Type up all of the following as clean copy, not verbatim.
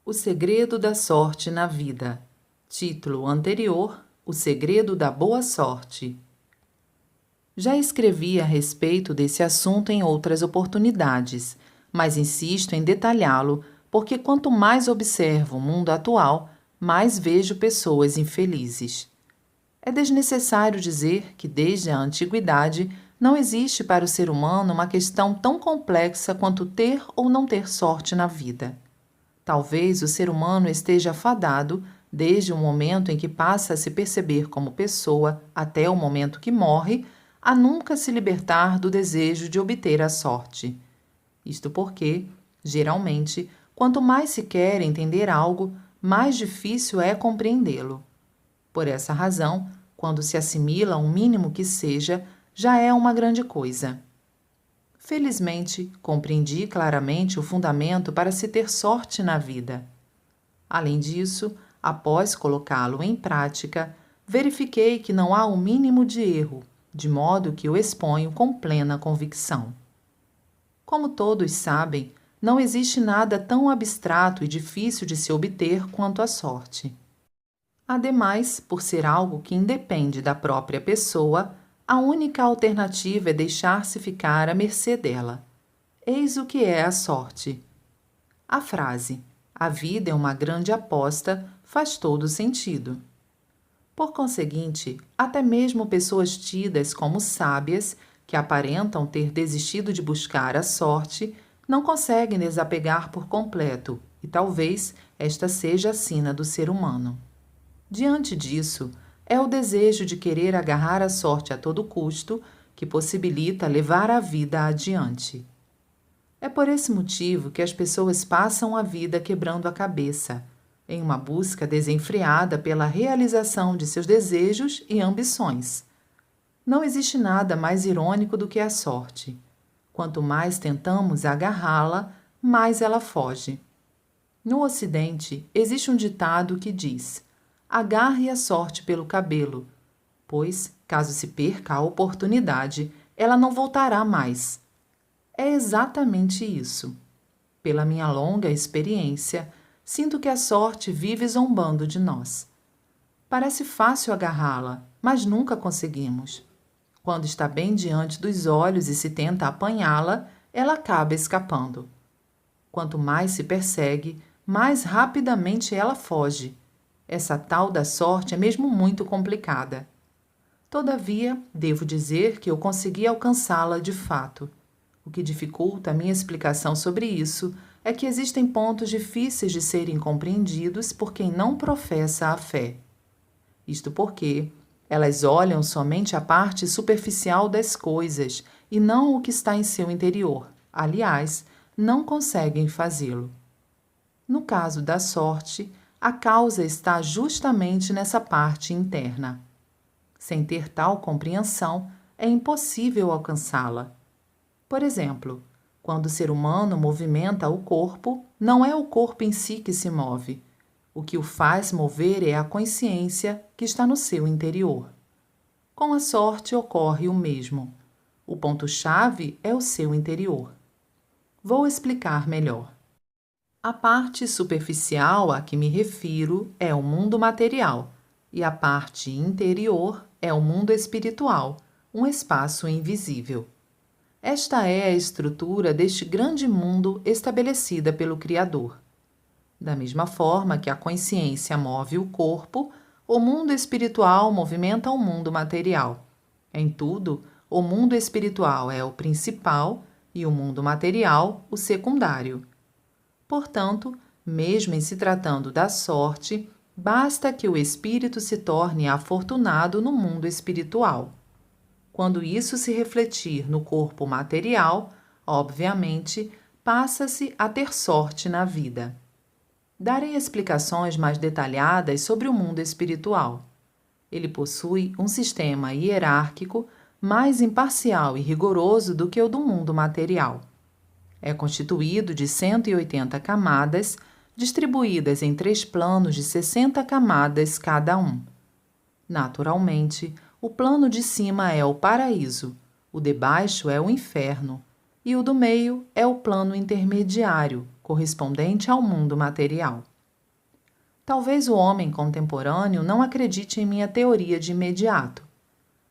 O segredo da sorte na vida. Título anterior: O segredo da boa sorte. Já escrevi a respeito desse assunto em outras oportunidades, mas insisto em detalhá-lo porque quanto mais observo o mundo atual, mais vejo pessoas infelizes. É desnecessário dizer que desde a antiguidade não existe para o ser humano uma questão tão complexa quanto ter ou não ter sorte na vida. Talvez o ser humano esteja fadado, desde o momento em que passa a se perceber como pessoa até o momento que morre, a nunca se libertar do desejo de obter a sorte. Isto porque, geralmente, quanto mais se quer entender algo, mais difícil é compreendê-lo. Por essa razão, quando se assimila um mínimo que seja, já é uma grande coisa. Felizmente, compreendi claramente o fundamento para se ter sorte na vida. Além disso, após colocá-lo em prática, verifiquei que não há o mínimo de erro, de modo que o exponho com plena convicção. Como todos sabem, não existe nada tão abstrato e difícil de se obter quanto a sorte. Ademais, por ser algo que independe da própria pessoa, a única alternativa é deixar-se ficar à mercê dela. Eis o que é a sorte. A frase "a vida é uma grande aposta" faz todo sentido. Por conseguinte, até mesmo pessoas tidas como sábias, que aparentam ter desistido de buscar a sorte, não conseguem desapegar por completo, e talvez esta seja a sina do ser humano. Diante disso, é o desejo de querer agarrar a sorte a todo custo que possibilita levar a vida adiante. É por esse motivo que as pessoas passam a vida quebrando a cabeça, em uma busca desenfreada pela realização de seus desejos e ambições. Não existe nada mais irônico do que a sorte. Quanto mais tentamos agarrá-la, mais ela foge. No Ocidente, existe um ditado que diz: agarre a sorte pelo cabelo, pois, caso se perca a oportunidade, ela não voltará mais. É exatamente isso. Pela minha longa experiência, sinto que a sorte vive zombando de nós. Parece fácil agarrá-la, mas nunca conseguimos. Quando está bem diante dos olhos e se tenta apanhá-la, ela acaba escapando. Quanto mais se persegue, mais rapidamente ela foge. Essa tal da sorte é mesmo muito complicada. Todavia, devo dizer que eu consegui alcançá-la de fato. O que dificulta a minha explicação sobre isso é que existem pontos difíceis de serem compreendidos por quem não professa a fé. Isto porque elas olham somente a parte superficial das coisas e não o que está em seu interior. Aliás, não conseguem fazê-lo. No caso da sorte, a causa está justamente nessa parte interna. Sem ter tal compreensão, é impossível alcançá-la. Por exemplo, quando o ser humano movimenta o corpo, não é o corpo em si que se move. O que o faz mover é a consciência que está no seu interior. Com a sorte ocorre o mesmo. O ponto-chave é o seu interior. Vou explicar melhor. A parte superficial a que me refiro é o mundo material, e a parte interior é o mundo espiritual, um espaço invisível. Esta é a estrutura deste grande mundo estabelecida pelo Criador. Da mesma forma que a consciência move o corpo, o mundo espiritual movimenta o mundo material. Em tudo, o mundo espiritual é o principal e o mundo material o secundário. Portanto, mesmo em se tratando da sorte, basta que o espírito se torne afortunado no mundo espiritual. Quando isso se refletir no corpo material, obviamente, passa-se a ter sorte na vida. Darei explicações mais detalhadas sobre o mundo espiritual. Ele possui um sistema hierárquico mais imparcial e rigoroso do que o do mundo material. É constituído de 180 camadas, distribuídas em 3 planos de 60 camadas cada um. Naturalmente, o plano de cima é o paraíso, o de baixo é o inferno, e o do meio é o plano intermediário, correspondente ao mundo material. Talvez o homem contemporâneo não acredite em minha teoria de imediato.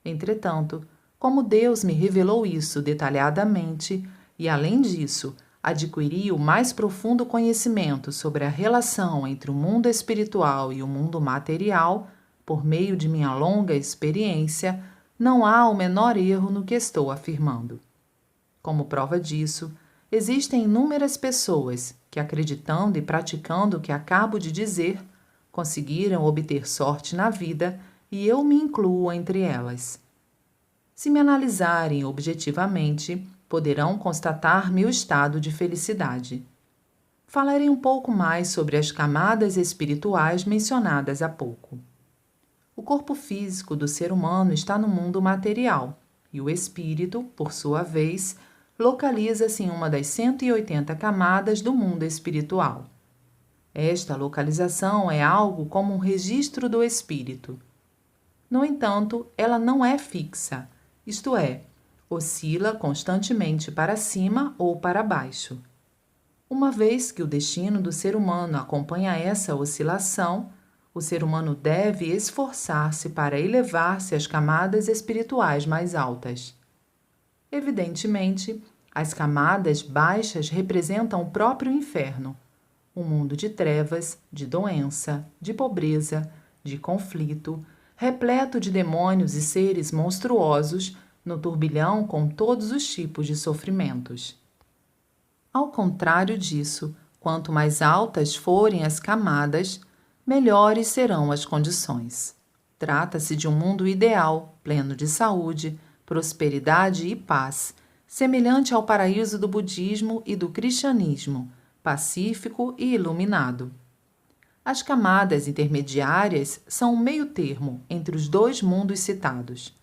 Entretanto, como Deus me revelou isso detalhadamente e, além disso, adquiri o mais profundo conhecimento sobre a relação entre o mundo espiritual e o mundo material, por meio de minha longa experiência, não há o menor erro no que estou afirmando. Como prova disso, existem inúmeras pessoas que, acreditando e praticando o que acabo de dizer, conseguiram obter sorte na vida e eu me incluo entre elas. Se me analisarem objetivamente, poderão constatar meu estado de felicidade. Falarei um pouco mais sobre as camadas espirituais mencionadas há pouco. O corpo físico do ser humano está no mundo material e o espírito, por sua vez, localiza-se em uma das 180 camadas do mundo espiritual. Esta localização é algo como um registro do espírito. No entanto, ela não é fixa, isto é, oscila constantemente para cima ou para baixo. Uma vez que o destino do ser humano acompanha essa oscilação, o ser humano deve esforçar-se para elevar-se às camadas espirituais mais altas. Evidentemente, as camadas baixas representam o próprio inferno, um mundo de trevas, de doença, de pobreza, de conflito, repleto de demônios e seres monstruosos, no turbilhão com todos os tipos de sofrimentos. Ao contrário disso, quanto mais altas forem as camadas, melhores serão as condições. Trata-se de um mundo ideal, pleno de saúde, prosperidade e paz, semelhante ao paraíso do budismo e do cristianismo, pacífico e iluminado. As camadas intermediárias são um meio-termo entre os dois mundos citados.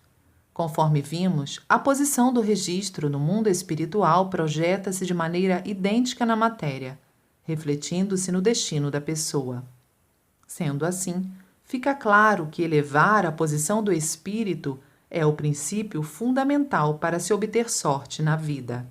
Conforme vimos, a posição do registro no mundo espiritual projeta-se de maneira idêntica na matéria, refletindo-se no destino da pessoa. Sendo assim, fica claro que elevar a posição do espírito é o princípio fundamental para se obter sorte na vida.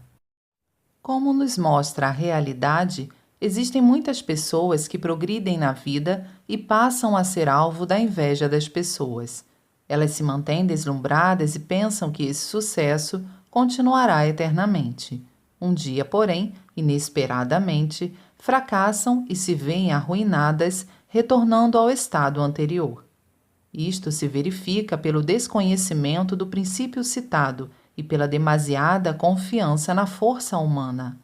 Como nos mostra a realidade, existem muitas pessoas que progridem na vida e passam a ser alvo da inveja das pessoas. Elas se mantêm deslumbradas e pensam que esse sucesso continuará eternamente. Um dia, porém, inesperadamente, fracassam e se veem arruinadas, retornando ao estado anterior. Isto se verifica pelo desconhecimento do princípio citado e pela demasiada confiança na força humana.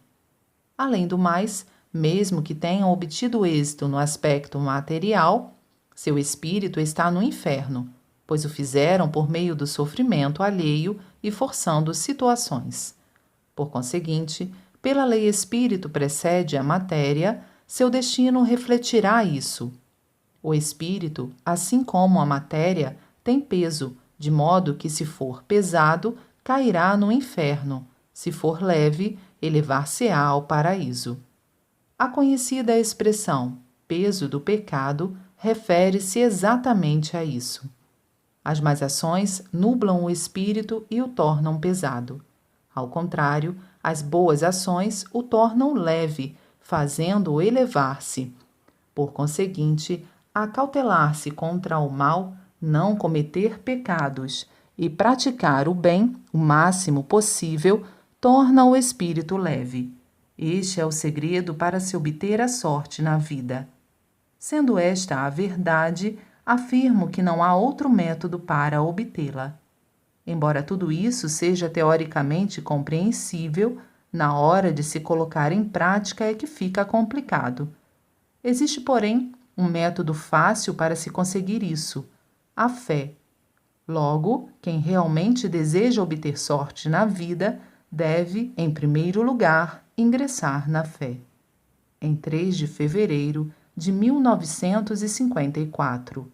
Além do mais, mesmo que tenham obtido êxito no aspecto material, seu espírito está no inferno, pois o fizeram por meio do sofrimento alheio e forçando situações. Por conseguinte, pela lei espírito precede a matéria, seu destino refletirá isso. O espírito, assim como a matéria, tem peso, de modo que, se for pesado, cairá no inferno, se for leve, elevar-se-á ao paraíso. A conhecida expressão peso do pecado refere-se exatamente a isso. As más ações nublam o espírito e o tornam pesado. Ao contrário, as boas ações o tornam leve, fazendo-o elevar-se. Por conseguinte, acautelar-se contra o mal, não cometer pecados e praticar o bem o máximo possível torna o espírito leve. Este é o segredo para se obter a sorte na vida. Sendo esta a verdade, afirmo que não há outro método para obtê-la. Embora tudo isso seja teoricamente compreensível, na hora de se colocar em prática é que fica complicado. Existe, porém, um método fácil para se conseguir isso: a fé. Logo, quem realmente deseja obter sorte na vida deve, em primeiro lugar, ingressar na fé. Em 3 de fevereiro de 1954.